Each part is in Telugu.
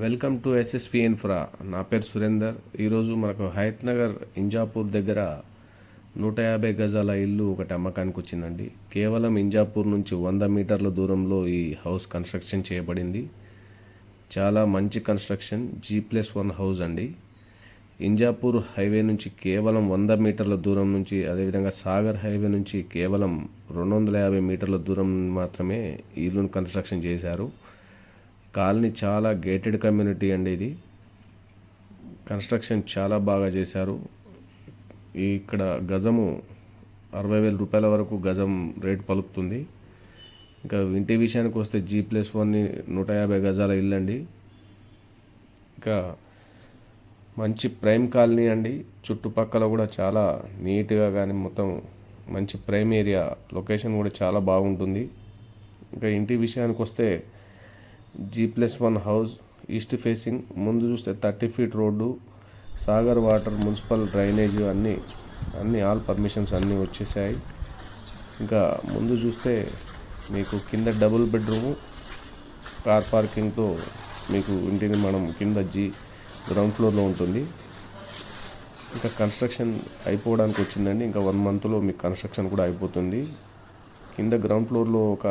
Welcome to SSV infra. నా పేరు సురేందర్. ఈరోజు మనకు హయత్ నగర్ ఇంజాపూర్ దగ్గర 150 గజాల ఇల్లు ఒకటి అమ్మకానికి వచ్చిందండి. కేవలం ఇంజాపూర్ నుంచి 100 మీటర్ల దూరంలో ఈ హౌస్ కన్స్ట్రక్షన్ చేయబడింది. చాలా మంచి కన్స్ట్రక్షన్, G+1 హౌస్ అండి. ఇంజాపూర్ హైవే నుంచి కేవలం 100 మీటర్ల దూరం నుంచి, అదేవిధంగా సాగర్ హైవే నుంచి కేవలం 250 మీటర్ల దూరం మాత్రమే ఈ ఇల్లును కన్స్ట్రక్షన్ చేశారు. కాలనీ చాలా గేటెడ్ కమ్యూనిటీ అండి. ఇది కన్స్ట్రక్షన్ చాలా బాగా చేశారు. ఇక్కడ గజము 60,000 రూపాయల వరకు గజం రేటు పలుకుతుంది. ఇంకా ఇంటి విషయానికి వస్తే G+1 150 గజాల ఇల్లు అండి. ఇంకా మంచి ప్రైమ్ కాలనీ అండి. చుట్టుపక్కల కూడా చాలా నీట్గా కానీ మొత్తం మంచి ప్రైమ్ ఏరియా, లొకేషన్ కూడా చాలా బాగుంటుంది. ఇంకా ఇంటి విషయానికి వస్తే G+1 హౌస్, ఈస్ట్ ఫేసింగ్, ముందు చూస్తే 30 feet road, Sagar water, municipal drainage అన్ని ఆల్ పర్మిషన్స్ అన్నీ వచ్చేసాయి. ఇంకా ముందు చూస్తే మీకు కింద డబుల్ బెడ్రూము, కార్ పార్కింగ్తో మీకు ఇంటి నిర్మాణం కింద గ్రౌండ్ ఫ్లోర్లో ఉంటుంది. ఇంకా కన్స్ట్రక్షన్ అయిపోవడానికి వచ్చిందండి. ఇంకా 1 మంత్లో మీకు కన్స్ట్రక్షన్ కూడా అయిపోతుంది. కింద గ్రౌండ్ ఫ్లోర్లో ఒక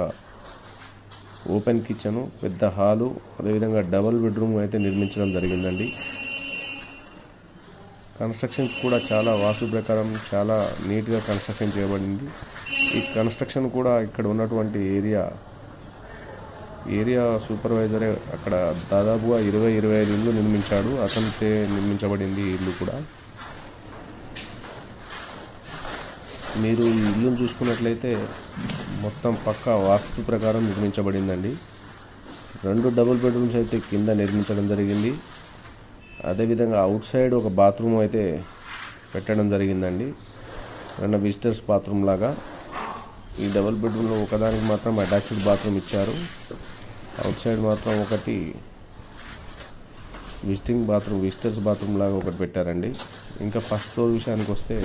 ఓపెన్ కిచెను, పెద్ద హాలు, అదేవిధంగా డబుల్ బెడ్రూమ్ అయితే నిర్మించడం జరిగిందండి. కన్స్ట్రక్షన్స్ కూడా చాలా వాస్తు ప్రకారం చాలా నీట్గా కన్స్ట్రక్షన్ చేయబడింది. ఈ కన్స్ట్రక్షన్ కూడా ఇక్కడ ఉన్నటువంటి ఏరియా సూపర్వైజరే అక్కడ దాదాపుగా 20-25 ఇల్లు నిర్మించాడు. అతనితే నిర్మించబడింది ఈ ఇల్లు కూడా. మీరు ఈ ఇల్లును చూసుకున్నట్లయితే మొత్తం పక్కా వాస్తు ప్రకారం నిర్మించబడిందండి. 2 డబుల్ బెడ్రూమ్స్ అయితే కింద నిర్మించడం జరిగింది. అదేవిధంగా అవుట్ సైడ్ ఒక బాత్రూమ్ అయితే పెట్టడం జరిగిందండి. విజిటర్స్ బాత్రూమ్ లాగా. ఈ డబుల్ బెడ్రూమ్లో ఒకదానికి మాత్రం అటాచ్డ్ బాత్రూమ్ ఇచ్చారు. అవుట్ సైడ్ మాత్రం ఒకటి విజిటర్స్ బాత్రూమ్ లాగా ఒకటి పెట్టారండి. ఇంకా ఫస్ట్ ఫ్లోర్ విషయానికి వస్తే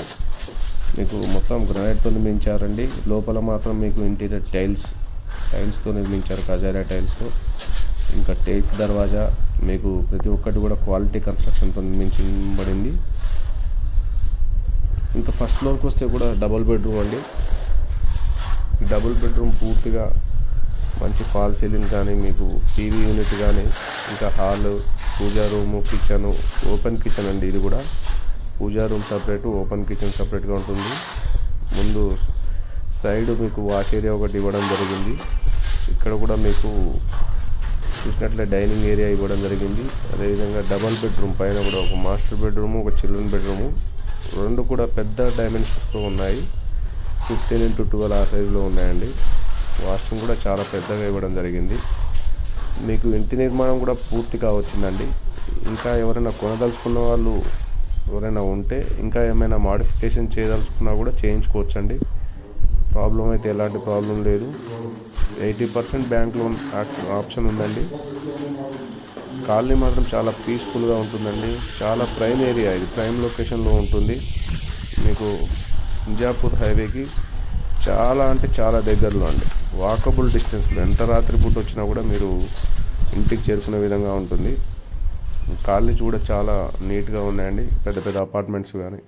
మీకు మొత్తం గ్రానైట్తో నిర్మించారండి. లోపల మాత్రం మీకు ఇంటీరియర్ టైల్స్తో నిర్మించారు, కజారియా టైల్స్తో. ఇంకా టేక్ దర్వాజా, మీకు ప్రతి ఒక్కటి కూడా క్వాలిటీ కన్స్ట్రక్షన్తో నిర్మించబడింది. ఇంకా ఫస్ట్ ఫ్లోర్కి వస్తే కూడా డబుల్ బెడ్రూమ్ అండి. డబుల్ బెడ్రూమ్ పూర్తిగా మంచి ఫాల్ సీలింగ్ కానీ, మీకు టీవీ యూనిట్ కానీ, ఇంకా హాల్, పూజా రూము, కిచెను, ఓపెన్ కిచెన్ అండి. ఇది కూడా పూజా రూమ్ సపరేటు, ఓపెన్ కిచెన్ సపరేట్గా ఉంటుంది. ముందు సైడ్ మీకు వాష్ ఏరియా ఒకటి ఇవ్వడం జరిగింది. ఇక్కడ కూడా మీకు చూసినట్లే డైనింగ్ ఏరియా ఇవ్వడం జరిగింది. అదేవిధంగా డబల్ బెడ్రూమ్ పైన కూడా ఒక మాస్టర్ బెడ్రూము, ఒక చిల్డ్రన్ బెడ్రూము, 2 కూడా పెద్ద డైమెన్షన్స్తో ఉన్నాయి. 15x12 ఆ సైజులో ఉన్నాయండి. వాష్రూమ్ కూడా చాలా పెద్దగా ఇవ్వడం జరిగింది. మీకు ఇంటి నిర్మాణం కూడా పూర్తిగా వచ్చిందండి. ఇంకా ఎవరైనా కొనదలుచుకున్న వాళ్ళు ఎవరైనా ఉంటే, ఇంకా ఏమైనా మాడిఫికేషన్ చేయదలుచుకున్నా కూడా చేయించుకోవచ్చండి. ప్రాబ్లం అయితే ఎలాంటి ప్రాబ్లం లేదు. 80% బ్యాంక్ లోన్ ఆప్షన్ ఉందండి. కాలనీ మాత్రం చాలా పీస్ఫుల్గా ఉంటుందండి. చాలా ప్రైమ్ ఏరియా, ఇది ప్రైమ్ లొకేషన్లో ఉంటుంది. మీకు ఇంజాపూర్ హైవేకి చాలా అంటే చాలా దగ్గరలో అండి. వాకబుల్ డిస్టెన్స్లో, ఎంత రాత్రిపూట వచ్చినా కూడా మీరు ఇంటికి చేరుకునే విధంగా ఉంటుంది. కాలనీస్ కూడా చాలా నీట్గా ఉన్నాయండి. పెద్ద పెద్ద అపార్ట్మెంట్స్ కానీ